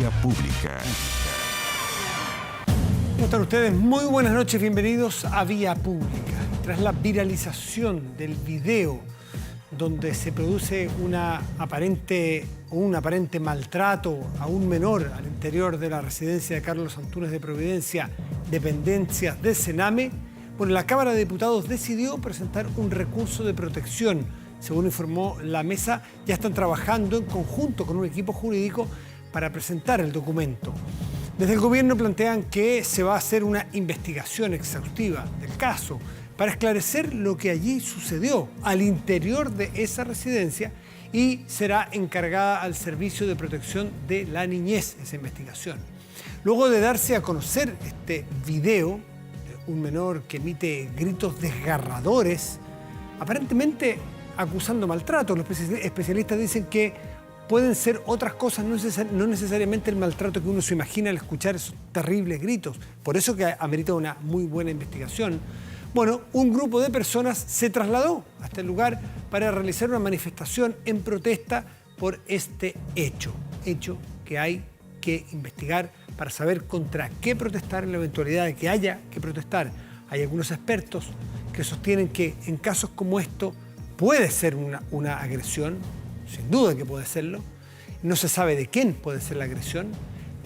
Vía Pública. ¿Cómo están ustedes? Muy buenas noches, bienvenidos a Vía Pública. Tras la viralización del video donde se produce un aparente maltrato a un menor al interior de la residencia de Carlos Antunes de Providencia, dependencias del Sename, bueno, la Cámara de Diputados decidió presentar un recurso de protección. Según informó la mesa, ya están trabajando en conjunto con un equipo jurídico para presentar el documento. Desde el gobierno plantean que se va a hacer una investigación exhaustiva del caso para esclarecer lo que allí sucedió al interior de esa residencia y será encargada al Servicio de Protección de la Niñez esa investigación. Luego de darse a conocer este video, un menor que emite gritos desgarradores, aparentemente acusando maltrato. Los especialistas dicen que pueden ser otras cosas, no necesariamente el maltrato que uno se imagina al escuchar esos terribles gritos. Por eso que amerita una muy buena investigación. Bueno, un grupo de personas se trasladó a este lugar para realizar una manifestación en protesta por este hecho que hay que investigar para saber contra qué protestar en la eventualidad de que haya que protestar. Hay algunos expertos que sostienen que en casos como esto puede ser una agresión, sin duda que puede serlo. No se sabe de quién puede ser la agresión.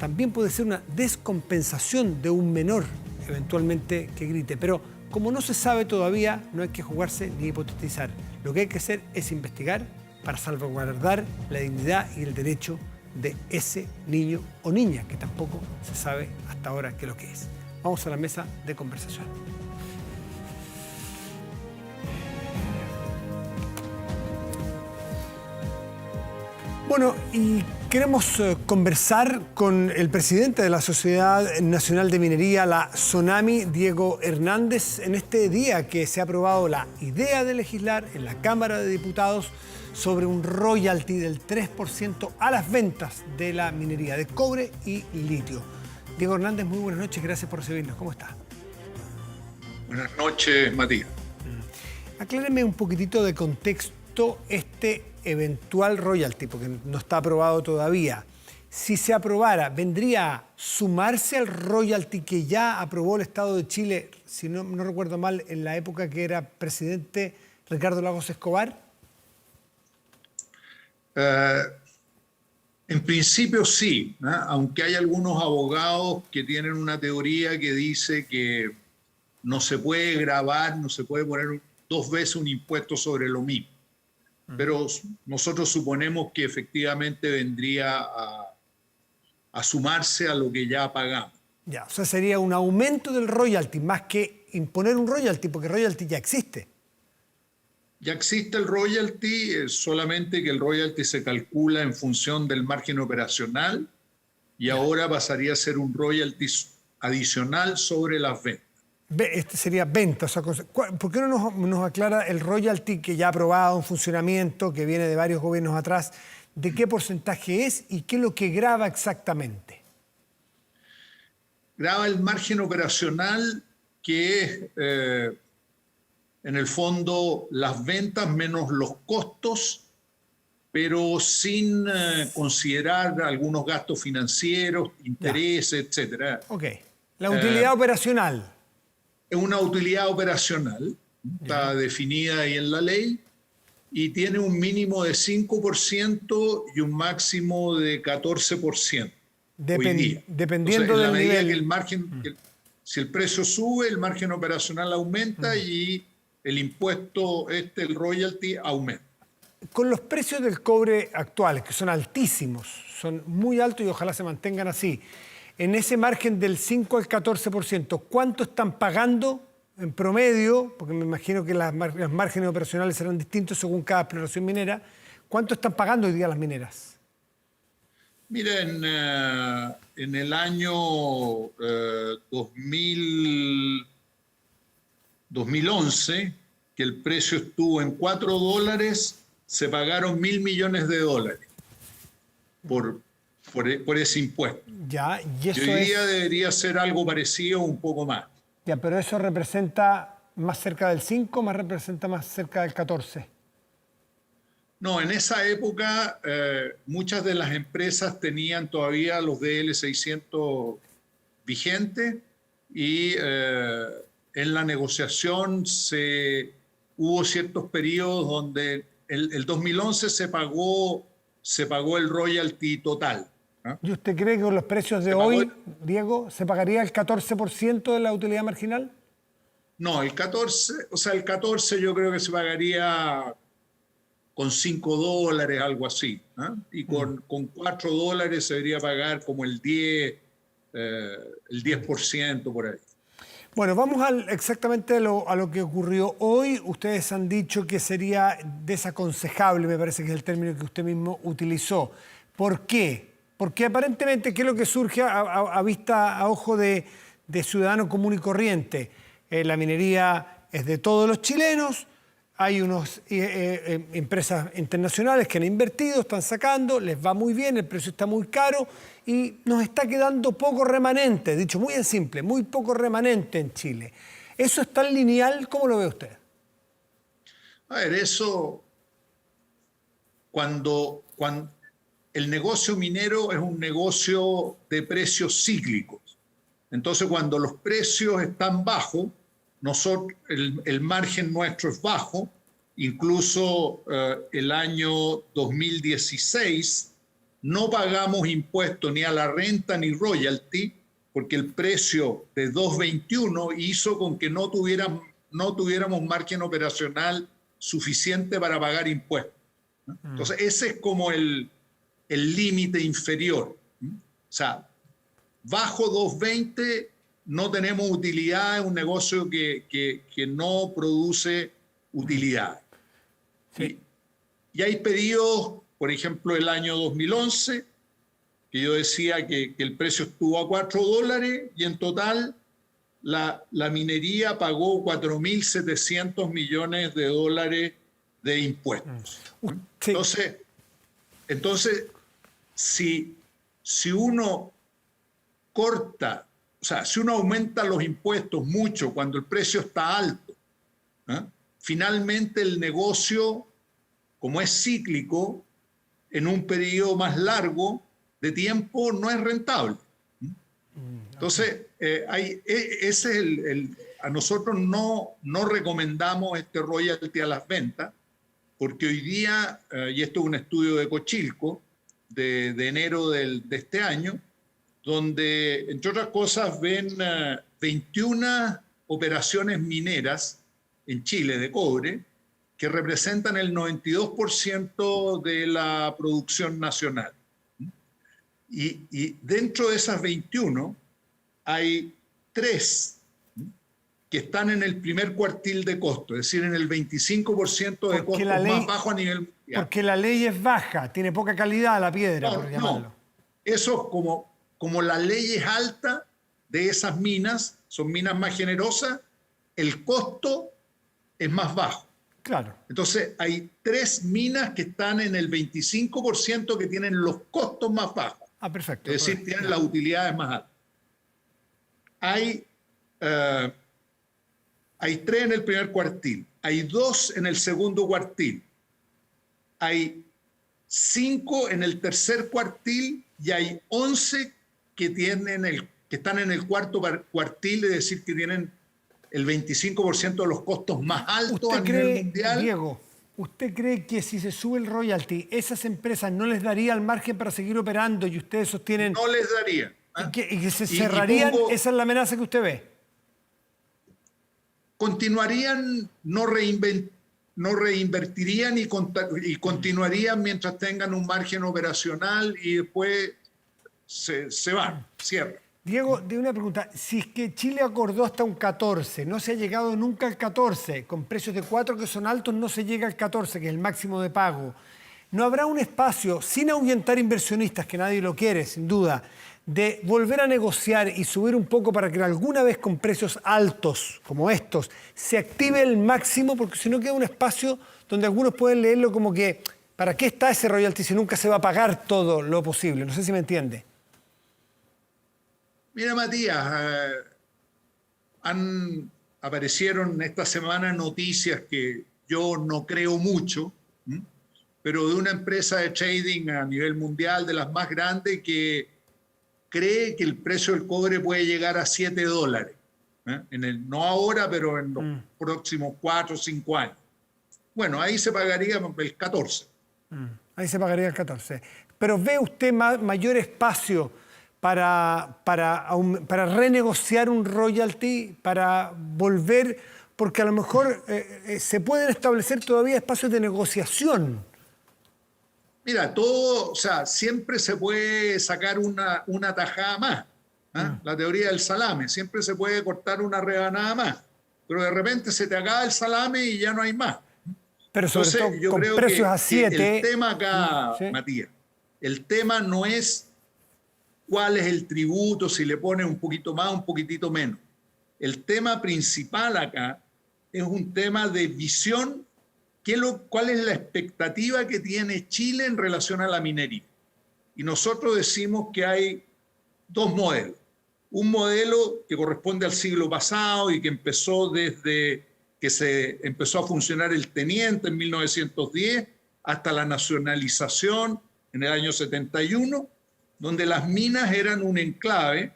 También puede ser una descompensación de un menor, eventualmente, que grite. Pero como no se sabe todavía, no hay que jugarse ni hipotetizar. Lo que hay que hacer es investigar para salvaguardar la dignidad y el derecho de ese niño o niña, que tampoco se sabe hasta ahora qué es lo que es. Vamos a la mesa de conversación. Bueno, y queremos conversar con el presidente de la Sociedad Nacional de Minería, la SONAMI, Diego Hernández, en este día que se ha aprobado la idea de legislar en la Cámara de Diputados sobre un royalty del 3% a las ventas de la minería de cobre y litio. Diego Hernández, muy buenas noches, gracias por recibirnos. ¿Cómo está? Buenas noches, Matías. Acláreme un poquitito de contexto este eventual royalty, porque no está aprobado todavía. Si se aprobara, ¿vendría a sumarse al royalty que ya aprobó el Estado de Chile, si no recuerdo mal, en la época que era presidente Ricardo Lagos Escobar? En principio sí, ¿no? Aunque hay algunos abogados que tienen una teoría que dice que no se puede gravar, no se puede poner dos veces un impuesto sobre lo mismo. Pero nosotros suponemos que efectivamente vendría a sumarse a lo que ya pagamos. Ya, o sea, sería un aumento del royalty más que imponer un royalty, porque el royalty ya existe. Ya existe el royalty, solamente que el royalty se calcula en función del margen operacional y ahora pasaría a ser un royalty adicional sobre las ventas. Este sería venta. O sea, ¿por qué no nos aclara el royalty que ya ha aprobado en funcionamiento, que viene de varios gobiernos atrás, de qué porcentaje es y qué es lo que grava exactamente? Grava el margen operacional, que es en el fondo las ventas menos los costos, pero sin considerar algunos gastos financieros, intereses, etcétera. Ok. La utilidad operacional. Es una utilidad operacional, está definida ahí en la ley, y tiene un mínimo de 5% y un máximo de 14%. Hoy día. Dependiendo Entonces, del en la medida nivel. que el margen, si el precio sube, el margen operacional aumenta y el impuesto, el royalty, aumenta. Con los precios del cobre actuales, que son altísimos, son muy altos y ojalá se mantengan así, en ese margen del 5 al 14%, ¿cuánto están pagando en promedio? Porque me imagino que los márgenes operacionales serán distintos según cada exploración minera. ¿Cuánto están pagando hoy día las mineras? Miren, en el año 2011, que el precio estuvo en $4, se pagaron $1.000 millones por ese impuesto. Ya, y eso y hoy día debería ser algo parecido, un poco más. Ya, pero eso representa más cerca del 5, más representa más cerca del 14. No, en esa época muchas de las empresas tenían todavía los DL600 vigentes y en la negociación hubo ciertos periodos donde el 2011 se pagó el royalty total, ¿no? ¿Y usted cree que con los precios de hoy, Diego, se pagaría el 14% de la utilidad marginal? No, el 14 yo creo que se pagaría con $5, algo así, ¿eh? Y con $4 se debería pagar como el 10% por ahí. Bueno, vamos exactamente a lo que ocurrió hoy. Ustedes han dicho que sería desaconsejable, me parece que es el término que usted mismo utilizó. ¿Por qué? Porque aparentemente, ¿qué es lo que surge a ojo de ciudadano común y corriente? La minería es de todos los chilenos, hay unas empresas internacionales que han invertido, están sacando, les va muy bien, el precio está muy caro y nos está quedando poco remanente, dicho muy en simple, muy poco remanente en Chile. ¿Eso es tan lineal? ¿Cómo lo ve usted? A ver, cuando el negocio minero es un negocio de precios cíclicos. Entonces, cuando los precios están bajos, el margen nuestro es bajo. Incluso el año 2016 no pagamos impuestos ni a la renta ni royalty, porque el precio de 2.21 hizo con que no tuviéramos margen operacional suficiente para pagar impuestos. Entonces, ese es como el límite inferior. O sea, bajo 2.20 no tenemos utilidad, es un negocio que no produce utilidad. Sí. Y hay periodos, por ejemplo, el año 2011, que yo decía que el precio estuvo a $4 y en total la minería pagó 4.700 millones de dólares de impuestos. Sí. Entonces si uno corta, o sea, si uno aumenta los impuestos mucho cuando el precio está alto, ¿eh? Finalmente el negocio, como es cíclico, en un periodo más largo de tiempo no es rentable. Entonces, a nosotros no recomendamos este royalty a las ventas, porque hoy día, y esto es un estudio de Cochilco, de enero de este año, donde, entre otras cosas, ven 21 operaciones mineras en Chile de cobre que representan el 92% de la producción nacional. Y dentro de esas 21 hay 3 que están en el primer cuartil de costo, es decir, en el 25% de costo más bajo a nivel mundial. Porque la ley es baja, tiene poca calidad la piedra, por llamarlo. No, eso como la ley es alta de esas minas, son minas más generosas, el costo es más bajo. Claro. Entonces, hay 3 minas que están en el 25% que tienen los costos más bajos. Ah, perfecto. Es decir, tienen las utilidades más altas. Hay 3 en el primer cuartil, hay 2 en el segundo cuartil, hay 5 en el tercer cuartil y hay 11 que están en el cuarto cuartil, es decir, que tienen el 25% de los costos más altos a nivel mundial. Diego, ¿usted cree que si se sube el royalty, esas empresas no les daría el margen para seguir operando y ustedes sostienen... No les daría. ¿Y que se cerrarían? ¿Esa es la amenaza que usted ve? Continuarían, no reinvertirían y continuarían mientras tengan un margen operacional y después se van, cierran. Diego, de una pregunta, si es que Chile acordó hasta un 14, no se ha llegado nunca al 14, con precios de 4 que son altos no se llega al 14, que es el máximo de pago, ¿no habrá un espacio, sin ahuyentar inversionistas, que nadie lo quiere, sin duda, de volver a negociar y subir un poco para que alguna vez con precios altos como estos se active el máximo? Porque si no queda un espacio donde algunos pueden leerlo como que ¿para qué está ese royalty si nunca se va a pagar todo lo posible? No sé si me entiende. Mira, Matías, aparecieron esta semana noticias que yo no creo mucho, pero de una empresa de trading a nivel mundial, de las más grandes, que cree que el precio del cobre puede llegar a $7. No ahora, pero en los próximos 4 o 5 años. Bueno, ahí se pagaría el 14. Ahí se pagaría el 14. Pero ¿ve usted mayor espacio para renegociar un royalty, para volver? Porque a lo mejor se pueden establecer todavía espacios de negociación. Mira, todo, o sea, siempre se puede sacar una tajada más. La teoría del salame, siempre se puede cortar una rebanada más. Pero de repente se te acaba el salame y ya no hay más. Pero sobre Entonces, todo con precios a 7. El tema acá, ¿sí? Matías, el tema no es cuál es el tributo, si le pones un poquito más, un poquitito menos. El tema principal acá es un tema de visión. ¿Cuál es la expectativa que tiene Chile en relación a la minería? Y nosotros decimos que hay dos modelos. Un modelo que corresponde al siglo pasado y que empezó desde que se empezó a funcionar el teniente en 1910 hasta la nacionalización en el año 71, donde las minas eran un enclave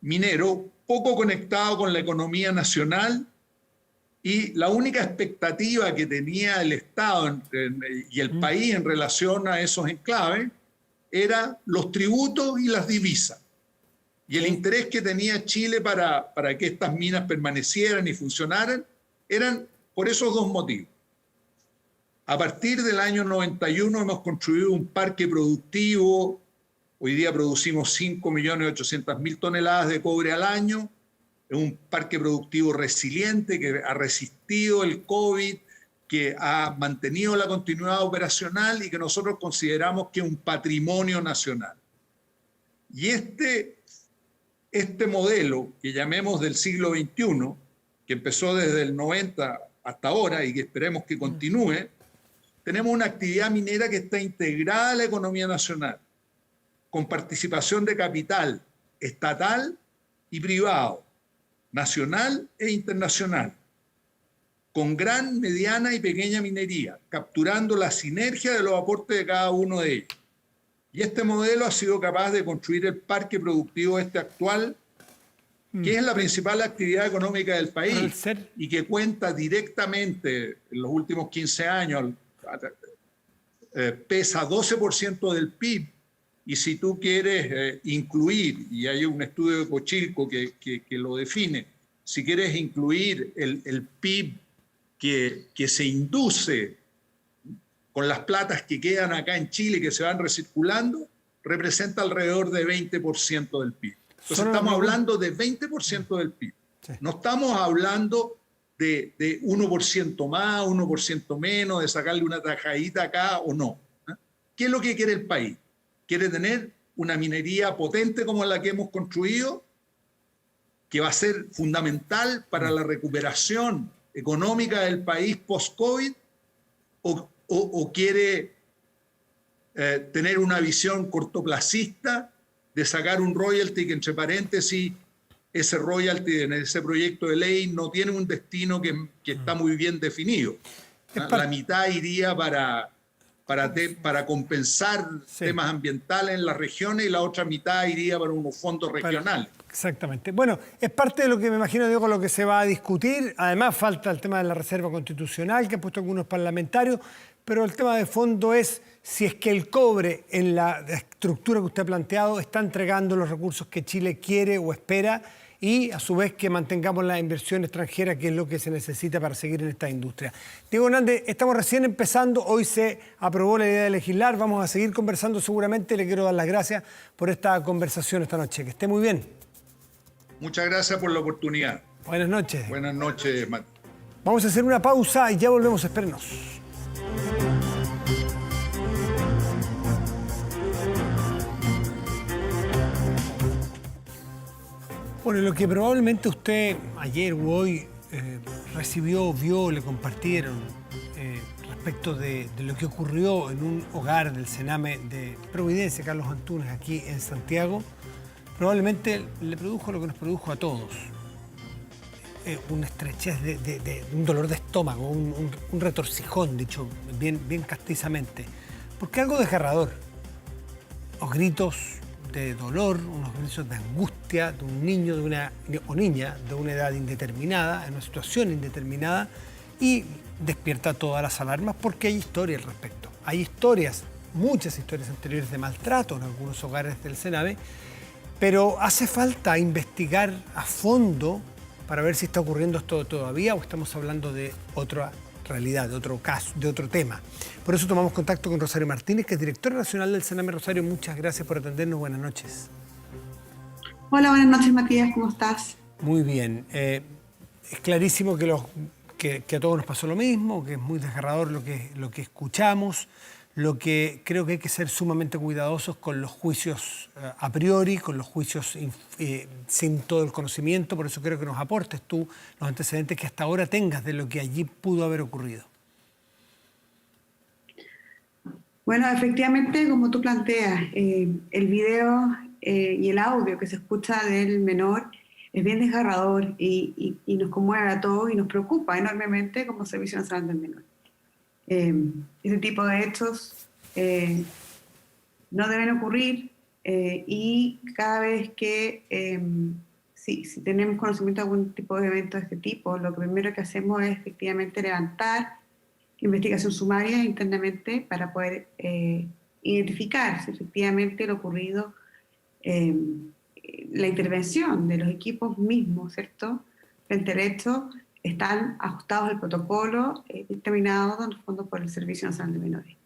minero poco conectado con la economía nacional, y la única expectativa que tenía el Estado y el país en relación a esos enclaves eran los tributos y las divisas. Y el interés que tenía Chile para que estas minas permanecieran y funcionaran eran por esos dos motivos. A partir del año 91 hemos construido un parque productivo. Hoy día producimos 5.800.000 toneladas de cobre al año. Es un parque productivo resiliente que ha resistido el COVID, que ha mantenido la continuidad operacional y que nosotros consideramos que es un patrimonio nacional. Y este modelo, que llamemos del siglo XXI, que empezó desde el 90 hasta ahora y que esperemos que continúe, tenemos una actividad minera que está integrada a la economía nacional, con participación de capital estatal y privado, nacional e internacional, con gran, mediana y pequeña minería, capturando la sinergia de los aportes de cada uno de ellos. Y este modelo ha sido capaz de construir el parque productivo actual, que es la principal actividad económica del país y que cuenta directamente en los últimos 15 años, pesa 12% del PIB. Y si tú quieres incluir, y hay un estudio de Cochilco que lo define, si quieres incluir el PIB que se induce con las platas que quedan acá en Chile, que se van recirculando, representa alrededor de 20% del PIB. Entonces estamos hablando de 20% del PIB. Sí. No estamos hablando de 1% más, 1% menos, de sacarle una tajadita acá o no. ¿Qué es lo que quiere el país? Quiere tener una minería potente como la que hemos construido, que va a ser fundamental para la recuperación económica del país post-COVID, o quiere tener una visión cortoplacista de sacar un royalty que, entre paréntesis, ese royalty en ese proyecto de ley no tiene un destino que está muy bien definido. La mitad iría para compensar temas ambientales en las regiones y la otra mitad iría para unos fondos regionales. Exactamente. Bueno, es parte de lo que me imagino, Diego, lo que se va a discutir. Además, falta el tema de la reserva constitucional que han puesto algunos parlamentarios, pero el tema de fondo es si es que el cobre en la estructura que usted ha planteado está entregando los recursos que Chile quiere o espera, y a su vez que mantengamos la inversión extranjera, que es lo que se necesita para seguir en esta industria. Diego Hernández, estamos recién empezando, hoy se aprobó la idea de legislar, vamos a seguir conversando seguramente. Le quiero dar las gracias por esta conversación esta noche. Que esté muy bien. Muchas gracias por la oportunidad. Buenas noches. Buenas noches, Mati. Vamos a hacer una pausa y ya volvemos, espérenos. Bueno, lo que probablemente usted ayer u hoy recibió, vio, le compartieron respecto de lo que ocurrió en un hogar del Sename de Providencia, Carlos Antunes, aquí en Santiago, probablemente le produjo lo que nos produjo a todos. una estrechez de un dolor de estómago, un retorcijón, dicho bien castizamente. Porque algo desgarrador. Los gritos de dolor, unos gritos de angustia de un niño o niña de una edad indeterminada, en una situación indeterminada, y despierta todas las alarmas porque hay historia al respecto. Hay historias, muchas historias anteriores de maltrato en algunos hogares del Sename, pero hace falta investigar a fondo para ver si está ocurriendo esto todavía o estamos hablando de otra realidad, de otro caso, de otro tema. Por eso tomamos contacto con Rosario Martínez, que es directora nacional del Sename. Rosario, muchas gracias por atendernos. Buenas noches. Hola, buenas noches, Matías. ¿Cómo estás? Muy bien. Es clarísimo que a todos nos pasó lo mismo, que es muy desgarrador lo que escuchamos, lo que creo que hay que ser sumamente cuidadosos con los juicios a priori, con los juicios sin todo el conocimiento. Por eso creo que nos aportes tú los antecedentes que hasta ahora tengas de lo que allí pudo haber ocurrido. Bueno, efectivamente, como tú planteas, el video y el audio que se escucha del menor es bien desgarrador y nos conmueve a todos y nos preocupa enormemente como Servicio Nacional del Menor. Ese tipo de hechos no deben ocurrir y cada vez que si tenemos conocimiento de algún tipo de evento de este tipo, lo que primero que hacemos es efectivamente levantar investigación sumaria internamente para poder identificar si efectivamente lo ocurrido, la intervención de los equipos mismos, ¿cierto?, frente al hecho, están ajustados al protocolo dictaminado en el fondo por el Servicio Nacional de Menores.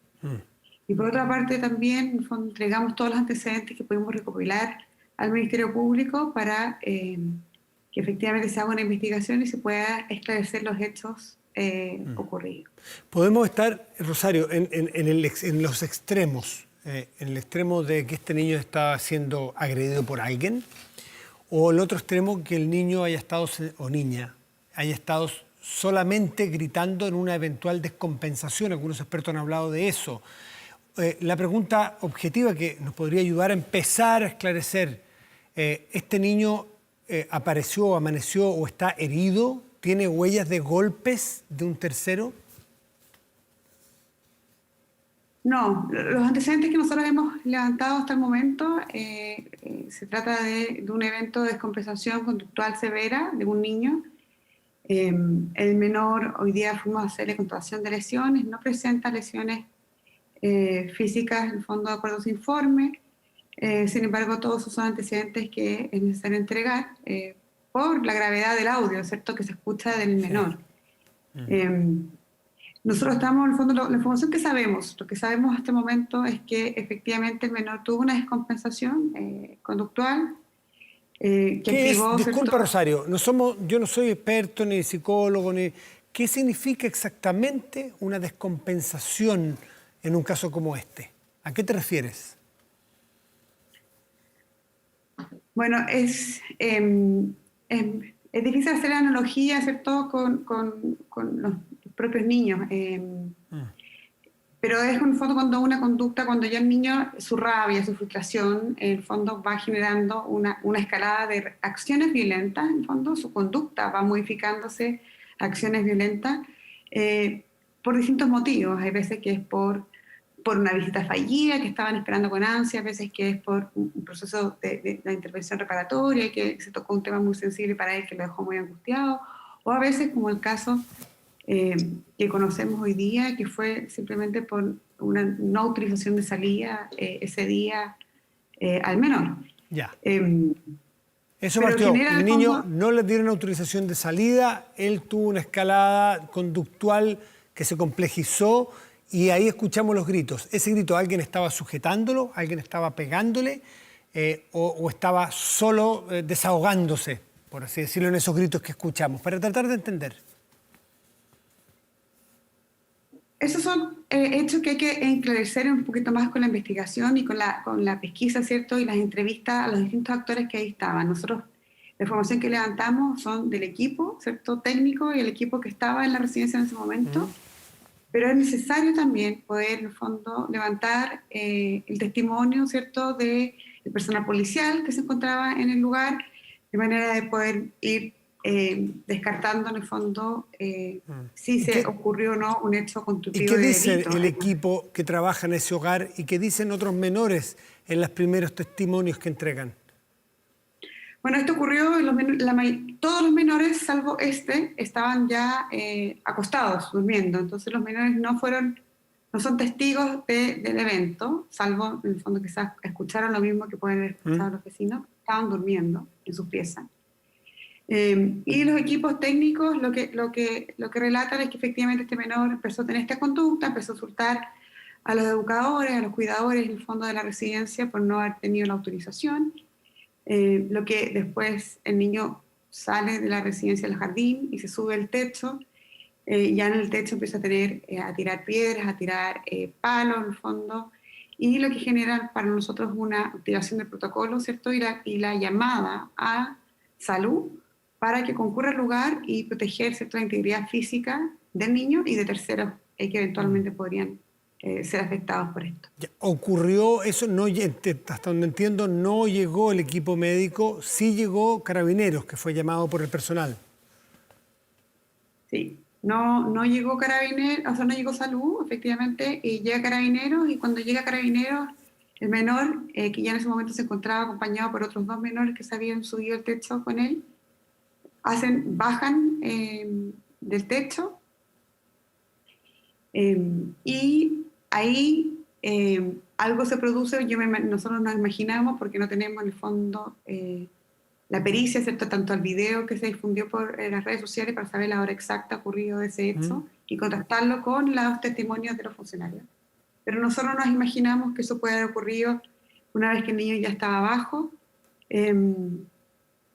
Y por otra parte también, en el fondo, entregamos todos los antecedentes que pudimos recopilar al Ministerio Público para que efectivamente se haga una investigación y se pueda esclarecer los hechos ocurridos. Podemos estar, Rosario, en los extremos, en el extremo de que este niño está siendo agredido por alguien, o el otro extremo que el niño haya estado, o niña, haya estado solamente gritando en una eventual descompensación. Algunos expertos han hablado de eso. La pregunta objetiva que nos podría ayudar a empezar a esclarecer, ¿este niño apareció, amaneció o está herido? ¿Tiene huellas de golpes de un tercero? No, los antecedentes que nosotros hemos levantado hasta el momento se trata de un evento de descompensación conductual severa de un niño. El menor hoy día fuimos a hacerle comprobación de lesiones, no presenta lesiones físicas en el fondo de acuerdo a su informe. Sin embargo, todos esos son antecedentes que es necesario entregar por la gravedad del audio, ¿cierto?, que se escucha del menor. Nosotros estamos, en el fondo, la información que sabemos, lo que sabemos hasta el momento es que efectivamente el menor tuvo una descompensación conductual que activó... Disculpa, Rosario, yo no soy experto ni psicólogo, ¿qué significa exactamente una descompensación en un caso como este? ¿A qué te refieres? Bueno, es difícil hacer la analogía, ¿cierto?, con los propios niños. Pero es en el fondo cuando ya el niño, su rabia, su frustración, en el fondo va generando una escalada de acciones violentas, en el fondo su conducta va modificándose a acciones violentas por distintos motivos. Hay veces que es por una visita fallida que estaban esperando con ansia, a veces que es por un proceso de la intervención reparatoria, que se tocó un tema muy sensible para él que lo dejó muy angustiado, o a veces como el caso que conocemos hoy día, que fue simplemente por una no autorización de salida ese día al menor. Ya. Eso partió, el niño como... no le dieron autorización de salida, él tuvo una escalada conductual que se complejizó y ahí escuchamos los gritos. ¿Ese grito alguien estaba sujetándolo, alguien estaba pegándole o estaba solo desahogándose, por así decirlo, en esos gritos que escuchamos? Para tratar de entender. Esos son hechos que hay que enclarecer un poquito más con la investigación y con la pesquisa, ¿cierto? Y las entrevistas a los distintos actores que ahí estaban. Nosotros, la información que levantamos son del equipo, ¿cierto?, técnico y el equipo que estaba en la residencia en ese momento. Pero es necesario también poder, en el fondo, levantar el testimonio, ¿cierto?, del personal policial que se encontraba en el lugar, de manera de poder ir descartando en el fondo si se ocurrió o no un hecho ¿Y constitutivo qué de dice delito. el equipo que trabaja en ese hogar y qué dicen otros menores en los primeros testimonios que entregan? Bueno, esto ocurrió, todos los menores, salvo estaban ya acostados, durmiendo. Entonces los menores no son testigos del evento, salvo en el fondo quizás escucharon lo mismo que pueden haber escuchado los vecinos, estaban durmiendo en sus piezas. Y los equipos técnicos lo que relatan es que efectivamente este menor empezó a tener esta conducta, empezó a insultar a los educadores, a los cuidadores en el fondo de la residencia por no haber tenido la autorización. Lo que después el niño sale de la residencia al jardín y se sube al techo. Ya en el techo empieza a tirar piedras, a tirar palos en el fondo, y lo que genera para nosotros una activación del protocolo, ¿cierto? Y la llamada a salud para que concurra al lugar y proteger, ¿cierto?, la integridad física del niño y de terceros que eventualmente podrían ser afectados por esto. ¿Ocurrió eso? No, hasta donde entiendo, no llegó el equipo médico, sí llegó Carabineros, que fue llamado por el personal. Sí, no llegó Carabineros, o sea, no llegó salud, efectivamente, y llega Carabineros, y cuando llega Carabineros, el menor, que ya en ese momento se encontraba acompañado por otros 2 menores que se habían subido al techo con él, bajan del techo, y ahí algo se produce. Nosotros nos imaginamos, porque no tenemos en el fondo la pericia, ¿cierto?, tanto al video que se difundió por las redes sociales para saber la hora exacta ocurrido de ese hecho y contrastarlo con los testimonios de los funcionarios. Pero nosotros nos imaginamos que eso puede haber ocurrido una vez que el niño ya estaba abajo,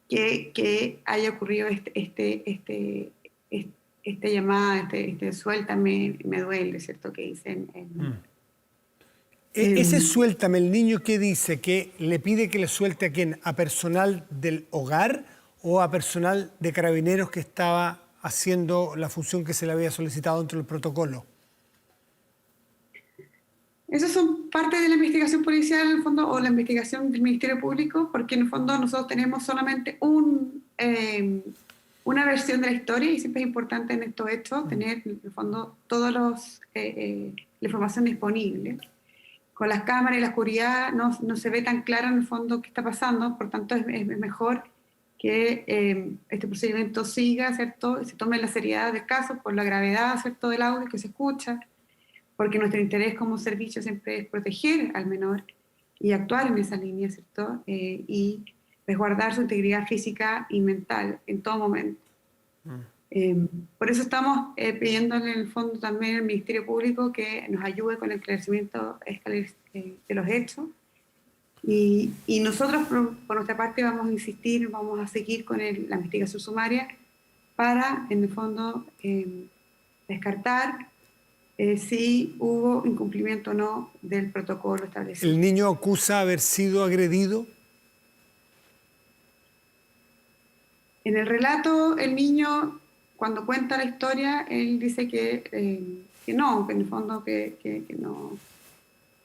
que haya ocurrido esta llamada, suéltame, me duele, ¿cierto?, que dicen. Ese suéltame, el niño que dice que le pide que le suelte, ¿a quién? ¿A personal del hogar o a personal de Carabineros que estaba haciendo la función que se le había solicitado dentro del protocolo? Esas son parte de la investigación policial, en el fondo, o la investigación del Ministerio Público, porque en el fondo nosotros tenemos solamente una versión de la historia, y siempre es importante en estos hechos tener, en el fondo, toda la información disponible. Con las cámaras y la oscuridad no se ve tan claro en el fondo qué está pasando, por tanto es mejor que este procedimiento siga, ¿cierto?, y se tome la seriedad del caso por la gravedad, ¿cierto?, del audio que se escucha, porque nuestro interés como servicio siempre es proteger al menor y actuar en esa línea, ¿cierto?, y resguardar su integridad física y mental en todo momento. Por eso estamos pidiéndole en el fondo también al Ministerio Público que nos ayude con el esclarecimiento de los hechos, y nosotros por nuestra parte vamos a insistir, vamos a seguir con la investigación sumaria para en el fondo descartar si hubo incumplimiento o no del protocolo establecido. ¿El niño acusa haber sido agredido? En el relato, el niño, cuando cuenta la historia, él dice que no, que en el fondo que no,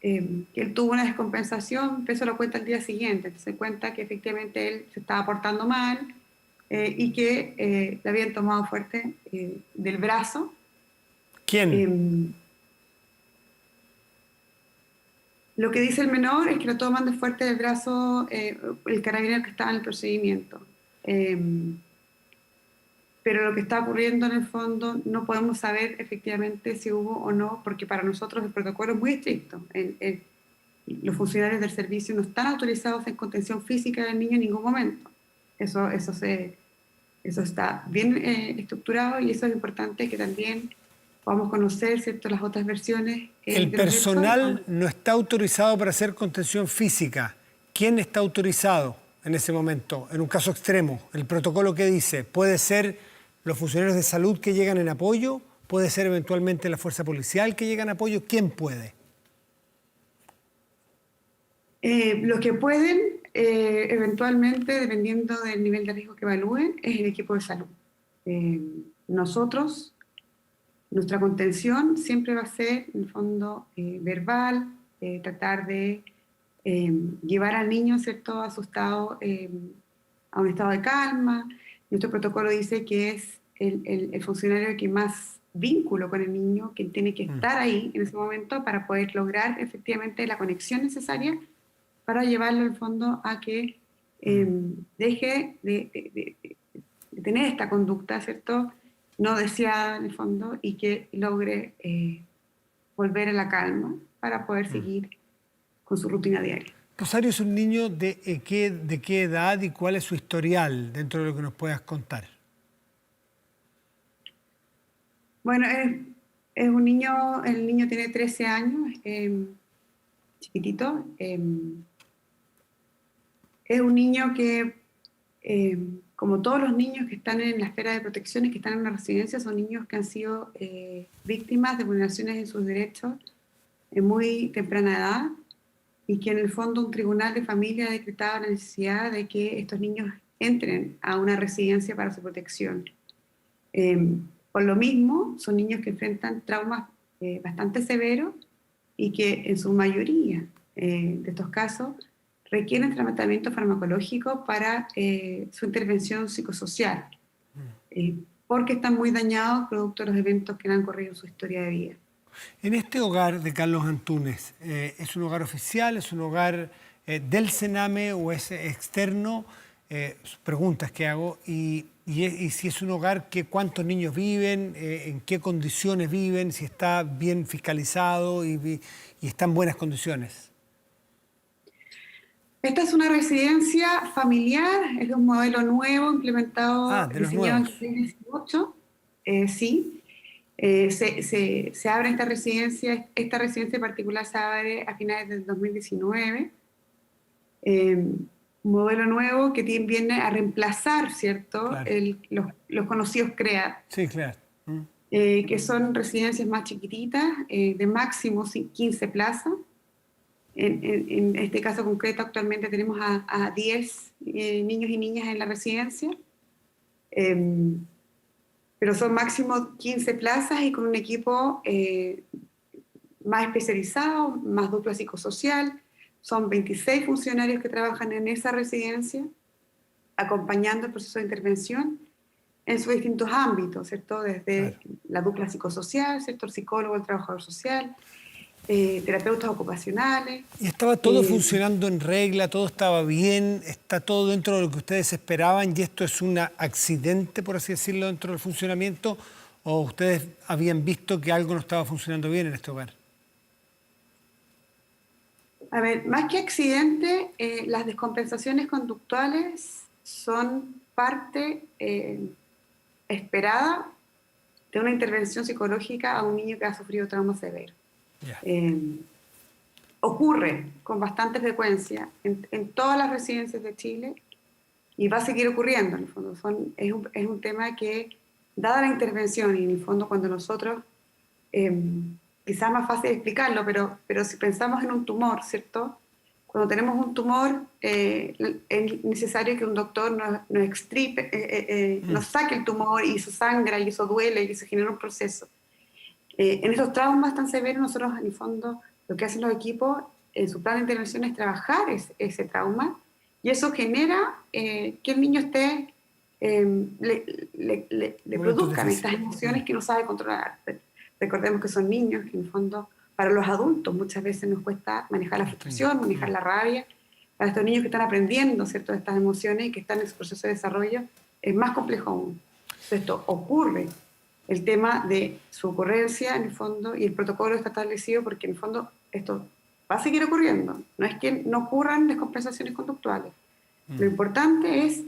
que él tuvo una descompensación, pero eso lo cuenta el día siguiente. Entonces cuenta que efectivamente él se estaba portando mal y que le habían tomado fuerte del brazo. ¿Quién? Lo que dice el menor es que lo toman de fuerte del brazo el carabinero que estaba en el procedimiento. Pero lo que está ocurriendo en el fondo no podemos saber efectivamente si hubo o no, porque para nosotros el protocolo es muy estricto. Los funcionarios del servicio no están autorizados en contención física del niño en ningún momento. Eso está bien estructurado, y eso es importante que también podamos conocer, ¿cierto?, las otras versiones. El personal no está autorizado para hacer contención física. ¿Quién está autorizado en ese momento? En un caso extremo, el protocolo que dice, puede ser los funcionarios de salud que llegan en apoyo, puede ser eventualmente la fuerza policial que llega en apoyo. ¿Quién puede? Los que pueden, eventualmente, dependiendo del nivel de riesgo que evalúen, es el equipo de salud. Nosotros, nuestra contención siempre va a ser, en el fondo, verbal, tratar de llevar al niño, ¿cierto?, asustado, a un estado de calma, Nuestro protocolo dice que es el funcionario que más vínculo con el niño, que tiene que estar ahí en ese momento para poder lograr efectivamente la conexión necesaria para llevarlo al fondo a que deje de tener esta conducta, ¿cierto?, no deseada en el fondo, y que logre volver a la calma para poder seguir con su rutina diaria. Rosario es un niño de qué edad y cuál es su historial dentro de lo que nos puedas contar. Bueno, es un niño, el niño tiene 13 años, chiquitito. Es un niño que, como todos los niños que están en la esfera de protección y que están en una residencia, son niños que han sido víctimas de vulneraciones de sus derechos en muy temprana edad, y que en el fondo un tribunal de familia ha decretado la necesidad de que estos niños entren a una residencia para su protección. Por lo mismo, son niños que enfrentan traumas bastante severos y que en su mayoría de estos casos requieren tratamiento farmacológico para su intervención psicosocial, porque están muy dañados producto de los eventos que han ocurrido en su historia de vida. En este hogar de Carlos Antúnez, ¿es un hogar oficial, es un hogar del Sename o es externo? Preguntas que hago. Y si es un hogar, ¿cuántos niños viven? ¿En qué condiciones viven? Si está bien fiscalizado y está en buenas condiciones. Esta es una residencia familiar, es de un modelo nuevo implementado, De los diseñado en nuevos. 2018. Sí. Se abre esta residencia en particular se abre a finales del 2019. Un modelo nuevo que viene a reemplazar, ¿cierto?, Claro. los conocidos CREAT, Sí, claro. que son residencias más chiquititas, de máximo 15 plazas. En este caso concreto, actualmente tenemos a 10 niños y niñas en la residencia. Pero son máximo 15 plazas y con un equipo más especializado, más dupla psicosocial. Son 26 funcionarios que trabajan en esa residencia, acompañando el proceso de intervención en sus distintos ámbitos, ¿cierto? Desde la dupla psicosocial, ¿cierto?, el psicólogo, el trabajador social, terapeutas ocupacionales. ¿Y estaba todo funcionando en regla, todo estaba bien, está todo dentro de lo que ustedes esperaban y esto es un accidente, por así decirlo, dentro del funcionamiento, o ustedes habían visto que algo no estaba funcionando bien en este hogar? A ver, más que accidente, las descompensaciones conductuales son parte esperada de una intervención psicológica a un niño que ha sufrido trauma severo. Ocurre con bastante frecuencia en todas las residencias de Chile y va a seguir ocurriendo. En el fondo es un tema que, dada la intervención, y en el fondo cuando nosotros, quizás más fácil explicarlo, pero si pensamos en un tumor, ¿cierto? Cuando tenemos un tumor, es necesario que un doctor nos extirpe, nos saque el tumor, y eso sangra, y eso duele, y eso genera un proceso. En estos traumas tan severos, nosotros en el fondo lo que hacen los equipos en su plan de intervención es trabajar ese trauma, y eso genera que el niño esté, le produzcan estas emociones que no sabe controlar. Recordemos que son niños que en el fondo, para los adultos muchas veces nos cuesta manejar la frustración, manejar la rabia. Para estos niños que están aprendiendo, ¿cierto?, estas emociones y que están en su proceso de desarrollo, es más complejo aún. Entonces, esto ocurre. El tema de su ocurrencia, en el fondo, y el protocolo está establecido porque, en el fondo, esto va a seguir ocurriendo. No es que no ocurran descompensaciones conductuales. Lo importante es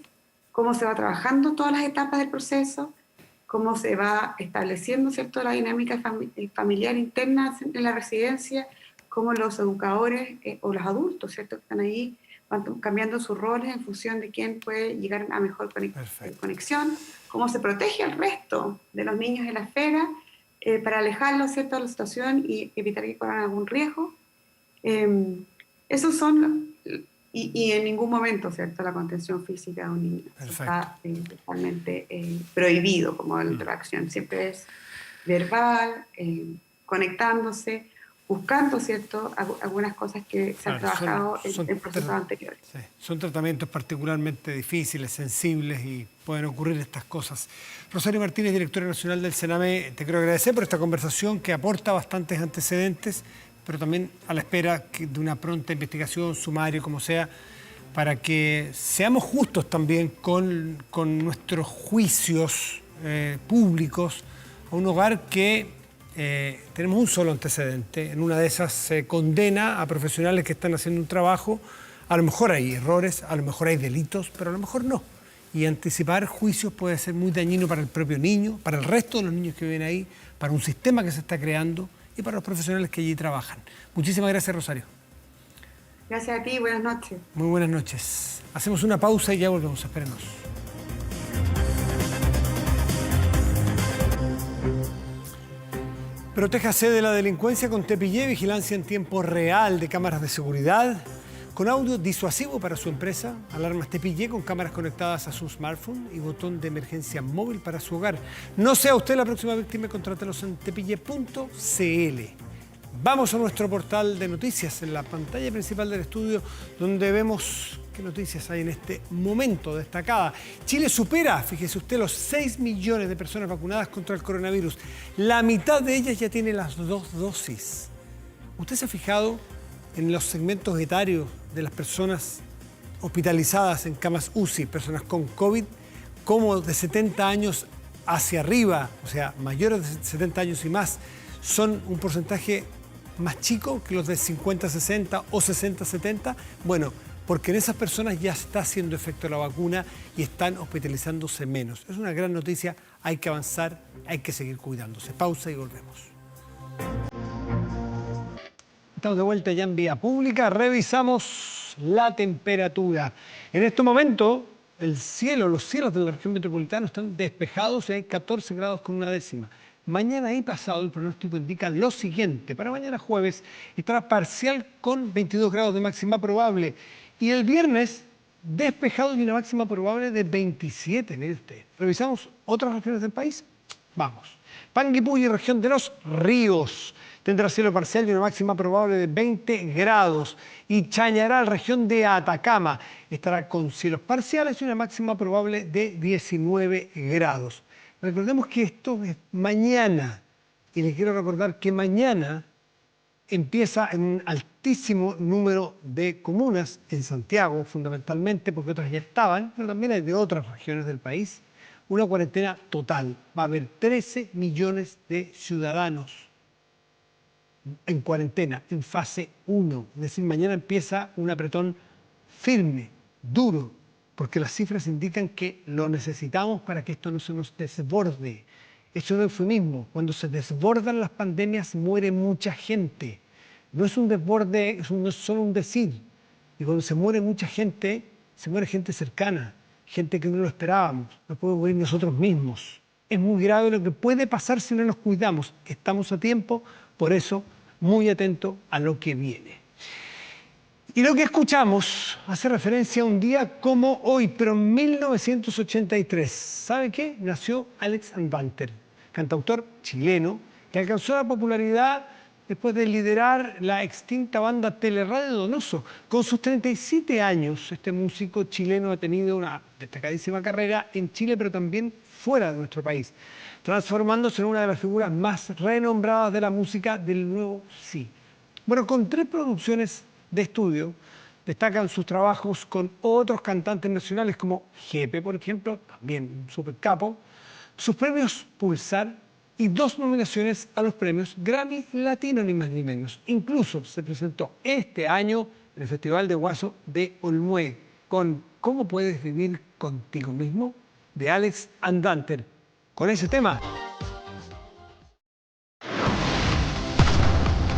cómo se va trabajando todas las etapas del proceso, cómo se va estableciendo, ¿cierto?, la dinámica familiar interna en la residencia, cómo los educadores o los adultos, ¿cierto?, que están ahí, van cambiando sus roles en función de quién puede llegar a mejor conexión, cómo se protege al resto de los niños en la esfera para alejarlos, ¿cierto?, de la situación y evitar que corran algún riesgo. Esos son, y en ningún momento, ¿cierto?, la contención física de un niño. Está totalmente prohibido como la interacción. Siempre es verbal, conectándose, buscando, ¿cierto?, algunas cosas que se han Claro, trabajado en procesos anteriores. Sí, son tratamientos particularmente difíciles, sensibles y pueden ocurrir estas cosas. Rosario Martínez, directora nacional del Sename, te quiero agradecer por esta conversación que aporta bastantes antecedentes, pero también a la espera de una pronta investigación, sumario, como sea, para que seamos justos también con nuestros juicios públicos a un hogar que tenemos un solo antecedente. En una de esas se condena a profesionales que están haciendo un trabajo. A lo mejor hay errores, a lo mejor hay delitos, pero a lo mejor no. Y anticipar juicios puede ser muy dañino para el propio niño, para el resto de los niños que viven ahí, para un sistema que se está creando y para los profesionales que allí trabajan. Muchísimas gracias, Rosario. Gracias a ti, buenas noches. Muy buenas noches. Hacemos una pausa y ya volvemos. Espérenos. Protéjase de la delincuencia con Tepillé, vigilancia en tiempo real de cámaras de seguridad, con audio disuasivo para su empresa, alarmas Tepillé con cámaras conectadas a su smartphone y botón de emergencia móvil para su hogar. No sea usted la próxima víctima, contrátelos en tepillé.cl. Vamos a nuestro portal de noticias en la pantalla principal del estudio, donde vemos qué noticias hay en este momento destacada. Chile supera, fíjese usted, los 6 millones de personas vacunadas contra el coronavirus. La mitad de ellas ya tiene las 2 dosis. ¿Usted se ha fijado en los segmentos etarios de las personas hospitalizadas en camas UCI, personas con COVID, como de 70 años hacia arriba, o sea, mayores de 70 años y más, son un porcentaje más chico que los de 50-60 o 60-70? Bueno, porque en esas personas ya está haciendo efecto la vacuna y están hospitalizándose menos. Es una gran noticia, hay que avanzar, hay que seguir cuidándose. Pausa y volvemos. Estamos de vuelta ya en Vía Pública, revisamos la temperatura. En este momento, los cielos de la región metropolitana están despejados y hay 14 grados con una décima. Mañana y pasado el pronóstico indica lo siguiente. Para mañana jueves estará parcial con 22 grados de máxima probable. Y el viernes despejado y una máxima probable de 27. Mire usted. ¿Revisamos otras regiones del país? Vamos. Panguipulli, región de los ríos, tendrá cielo parcial y una máxima probable de 20 grados. Y Chañaral, región de Atacama, estará con cielos parciales y una máxima probable de 19 grados. Recordemos que esto es mañana, y les quiero recordar que mañana empieza en un altísimo número de comunas, en Santiago fundamentalmente, porque otras ya estaban, pero también hay de otras regiones del país, una cuarentena total. Va a haber 13 millones de ciudadanos en cuarentena, en fase 1. Es decir, mañana empieza un apretón firme, duro, porque las cifras indican que lo necesitamos para que esto no se nos desborde. Es un eufemismo. Cuando se desbordan las pandemias muere mucha gente. No es un desborde, no es solo un decir. Y cuando se muere mucha gente, se muere gente cercana, gente que no lo esperábamos, no podemos morir nosotros mismos. Es muy grave lo que puede pasar si no nos cuidamos. Estamos a tiempo, por eso muy atento a lo que viene. Y lo que escuchamos hace referencia a un día como hoy, pero en 1983. ¿Sabe qué? Nació Alex Anwandter, cantautor chileno, que alcanzó la popularidad después de liderar la extinta banda Teleradio Donoso. Con sus 37 años, este músico chileno ha tenido una destacadísima carrera en Chile, pero también fuera de nuestro país, transformándose en una de las figuras más renombradas de la música del nuevo siglo. Bueno, con 3 producciones de estudio, destacan sus trabajos con otros cantantes nacionales como Jepe, por ejemplo, también un super capo, sus premios Pulsar y 2 nominaciones a los premios Grammy Latino, ni más ni menos. Incluso se presentó este año en el Festival de Guaso de Olmué con ¿Cómo puedes vivir contigo mismo? De Alex Anwandter. Con ese tema